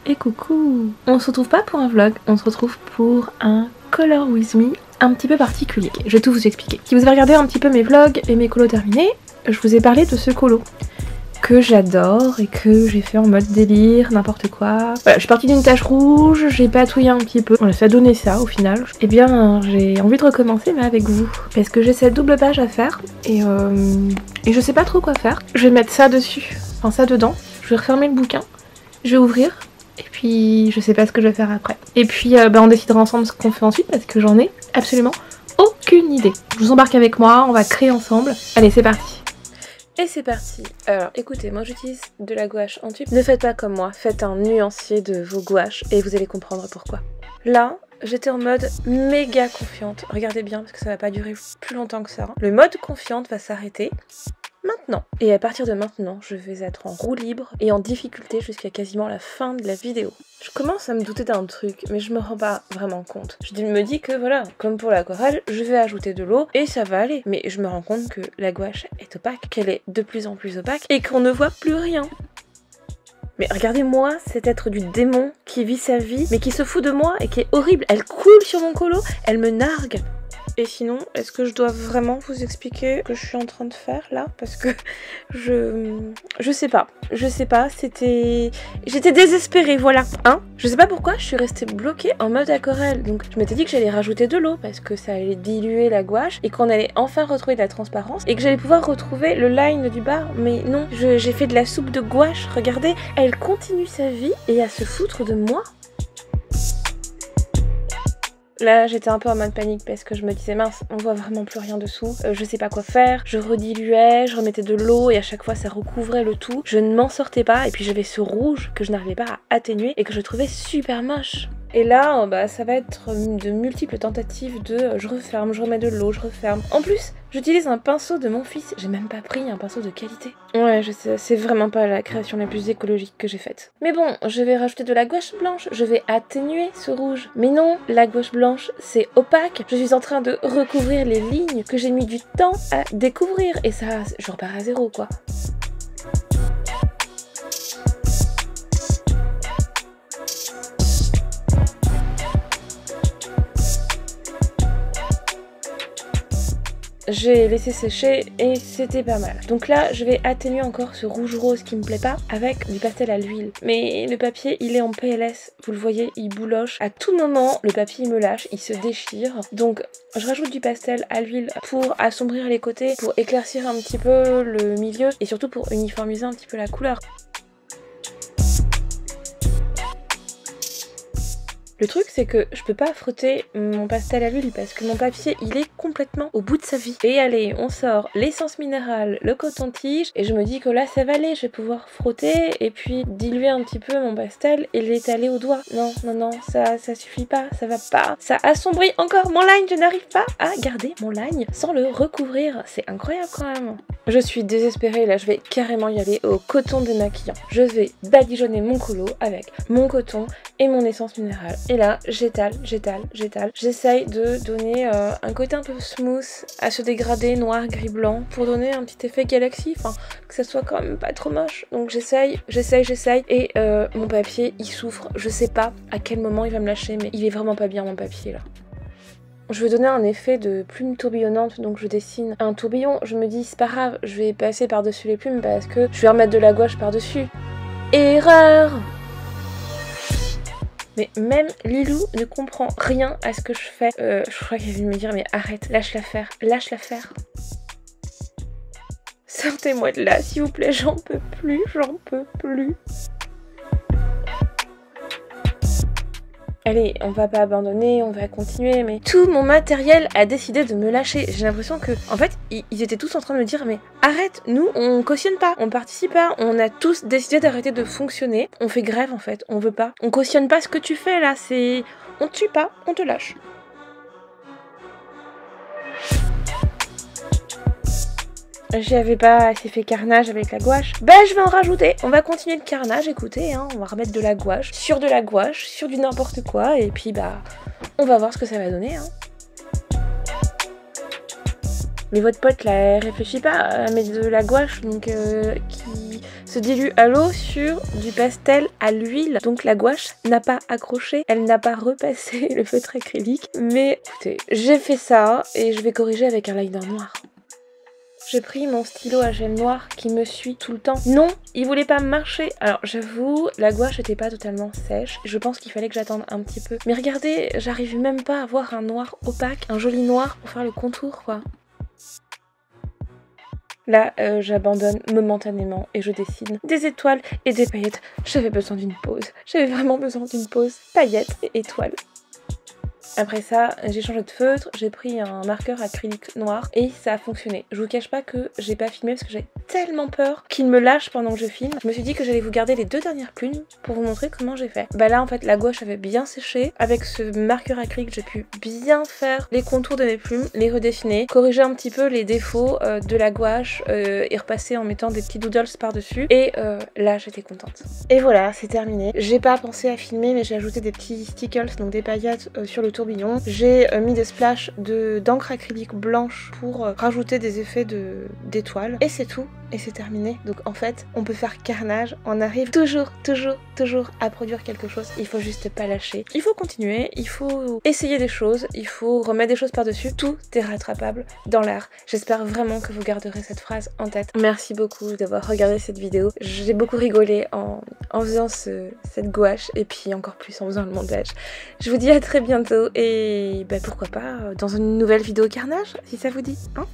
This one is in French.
Et coucou! On se retrouve pas pour un vlog, on se retrouve pour un Color With Me un petit peu particulier. Je vais tout vous expliquer. Si vous avez regardé un petit peu mes vlogs et mes colos terminés, je vous ai parlé de ce colo que j'adore et que j'ai fait en mode délire, n'importe quoi. Voilà, je suis partie d'une tache rouge, j'ai patouillé un petit peu, ça a donné ça au final. Et bien j'ai envie de recommencer mais avec vous. Parce que j'ai cette double page à faire et je sais pas trop quoi faire. Je vais mettre ça dessus, enfin ça dedans, je vais refermer le bouquin, je vais ouvrir et puis je sais pas ce que je vais faire après. Et puis on décidera ensemble ce qu'on fait ensuite parce que j'en ai absolument aucune idée. Je vous embarque avec moi, on va créer ensemble. Allez c'est parti! Et c'est parti. Alors écoutez, moi j'utilise de la gouache en tube. Ne faites pas comme moi, faites un nuancier de vos gouaches et vous allez comprendre pourquoi. Là, j'étais en mode méga confiante. Regardez bien parce que ça va pas durer plus longtemps que ça. Le mode confiante va s'arrêter maintenant. Et à partir de maintenant, je vais être en roue libre et en difficulté jusqu'à quasiment la fin de la vidéo. Je commence à me douter d'un truc, mais je me rends pas vraiment compte. Je me dis que voilà, comme pour l'aquarelle, je vais ajouter de l'eau et ça va aller. Mais je me rends compte que la gouache est opaque, qu'elle est de plus en plus opaque et qu'on ne voit plus rien. Mais regardez-moi cet être du démon qui vit sa vie, mais qui se fout de moi et qui est horrible. Elle coule sur mon colo, elle me nargue. Et sinon, est-ce que je dois vraiment vous expliquer ce que je suis en train de faire là? Parce que je sais pas, j'étais désespérée, voilà, hein. Je sais pas pourquoi je suis restée bloquée en mode aquarelle. Donc je m'étais dit que j'allais rajouter de l'eau parce que ça allait diluer la gouache et qu'on allait enfin retrouver de la transparence et que j'allais pouvoir retrouver le line du bar. Mais non, j'ai fait de la soupe de gouache, regardez, elle continue sa vie et à se foutre de moi. Là j'étais un peu en mode panique parce que je me disais mince, on voit vraiment plus rien dessous, je sais pas quoi faire, je rediluais, je remettais de l'eau et à chaque fois ça recouvrait le tout, je ne m'en sortais pas et puis j'avais ce rouge que je n'arrivais pas à atténuer et que je trouvais super moche. Et là ça va être de multiples tentatives de je referme, je remets de l'eau, je referme. En plus j'utilise un pinceau de mon fils, j'ai même pas pris un pinceau de qualité. Ouais je sais, c'est vraiment pas la création la plus écologique que j'ai faite. Mais bon, je vais rajouter de la gouache blanche, je vais atténuer ce rouge. Mais non, la gouache blanche c'est opaque, je suis en train de recouvrir les lignes que j'ai mis du temps à découvrir et ça, je repars à zéro quoi. J'ai laissé sécher et c'était pas mal. Donc là, je vais atténuer encore ce rouge rose qui me plaît pas avec du pastel à l'huile. Mais le papier, il est en PLS. Vous le voyez, il bouloche. À tout moment, le papier, il me lâche, il se déchire. Donc, je rajoute du pastel à l'huile pour assombrir les côtés, pour éclaircir un petit peu le milieu et surtout pour uniformiser un petit peu la couleur. Le truc c'est que je peux pas frotter mon pastel à l'huile parce que mon papier il est complètement au bout de sa vie. Et allez, on sort l'essence minérale, le coton-tige et je me dis que là ça va aller, je vais pouvoir frotter et puis diluer un petit peu mon pastel et l'étaler au doigt. Non, non, non, ça suffit pas, ça va pas. Ça assombrit encore mon line, je n'arrive pas à garder mon line sans le recouvrir. C'est incroyable quand même. Je suis désespérée, là je vais carrément y aller au coton démaquillant. Je vais badigeonner mon colo avec mon coton et mon essence minérale. Et là, j'étale. J'essaye de donner un côté un peu smooth à ce dégradé noir, gris, blanc pour donner un petit effet galaxie, enfin que ça soit quand même pas trop moche. Donc j'essaye et mon papier il souffre. Je sais pas à quel moment il va me lâcher mais il est vraiment pas bien mon papier là. Je veux donner un effet de plume tourbillonnante, donc je dessine un tourbillon. Je me dis c'est pas grave, je vais passer par-dessus les plumes parce que je vais remettre de la gouache par-dessus. Erreur! Mais même Lilou ne comprend rien à ce que je fais. Je crois qu'elle vient de me dire mais arrête, lâche-la faire, lâche-la faire. Sortez-moi de là s'il vous plaît, j'en peux plus, j'en peux plus. Allez, on va pas abandonner, on va continuer, mais tout mon matériel a décidé de me lâcher. J'ai l'impression que, en fait, ils étaient tous en train de me dire, mais arrête, nous, on cautionne pas, on participe pas, on a tous décidé d'arrêter de fonctionner. On fait grève, en fait, on veut pas. On cautionne pas ce que tu fais, là, c'est... On te tue pas, on te lâche. J'avais pas assez fait carnage avec la gouache. Bah je vais en rajouter. On va continuer le carnage, écoutez, hein, on va remettre de la gouache, sur du n'importe quoi, et puis bah on va voir ce que ça va donner. Hein. Mais votre pote là, elle réfléchit pas à mettre de la gouache donc qui se dilue à l'eau sur du pastel à l'huile. Donc la gouache n'a pas accroché, elle n'a pas repassé le feutre acrylique. Mais écoutez, j'ai fait ça et je vais corriger avec un liner noir. J'ai pris mon stylo à gel noir qui me suit tout le temps. Non, il voulait pas marcher. Alors j'avoue, la gouache n'était pas totalement sèche. Je pense qu'il fallait que j'attende un petit peu. Mais regardez, j'arrive même pas à avoir un noir opaque, un joli noir pour faire le contour quoi. Là, j'abandonne momentanément et je dessine des étoiles et des paillettes. J'avais besoin d'une pause. J'avais vraiment besoin d'une pause. Paillettes et étoiles. Après ça, j'ai changé de feutre, j'ai pris un marqueur acrylique noir et ça a fonctionné. Je vous cache pas que j'ai pas filmé parce que j'ai tellement peur qu'il me lâche pendant que je filme. Je me suis dit que j'allais vous garder les 2 dernières plumes pour vous montrer comment j'ai fait. Bah là en fait la gouache avait bien séché. Avec ce marqueur acrylique j'ai pu bien faire les contours de mes plumes, les redessiner, corriger un petit peu les défauts de la gouache et repasser en mettant des petits doodles par dessus. Et là j'étais contente. Et voilà, c'est terminé. J'ai pas pensé à filmer mais j'ai ajouté des petits stickers, donc des paillettes sur le tourbillon. J'ai mis des splashes d'encre acrylique blanche pour rajouter des effets d'étoiles. Et c'est tout. Et c'est terminé. Donc en fait, on peut faire carnage. On arrive toujours à produire quelque chose. Il faut juste pas lâcher. Il faut continuer. Il faut essayer des choses. Il faut remettre des choses par-dessus. Tout est rattrapable dans l'art. J'espère vraiment que vous garderez cette phrase en tête. Merci beaucoup d'avoir regardé cette vidéo. J'ai beaucoup rigolé en faisant cette gouache. Et puis encore plus en faisant le montage. Je vous dis à très bientôt. Et bah, pourquoi pas dans une nouvelle vidéo carnage, si ça vous dit, hein.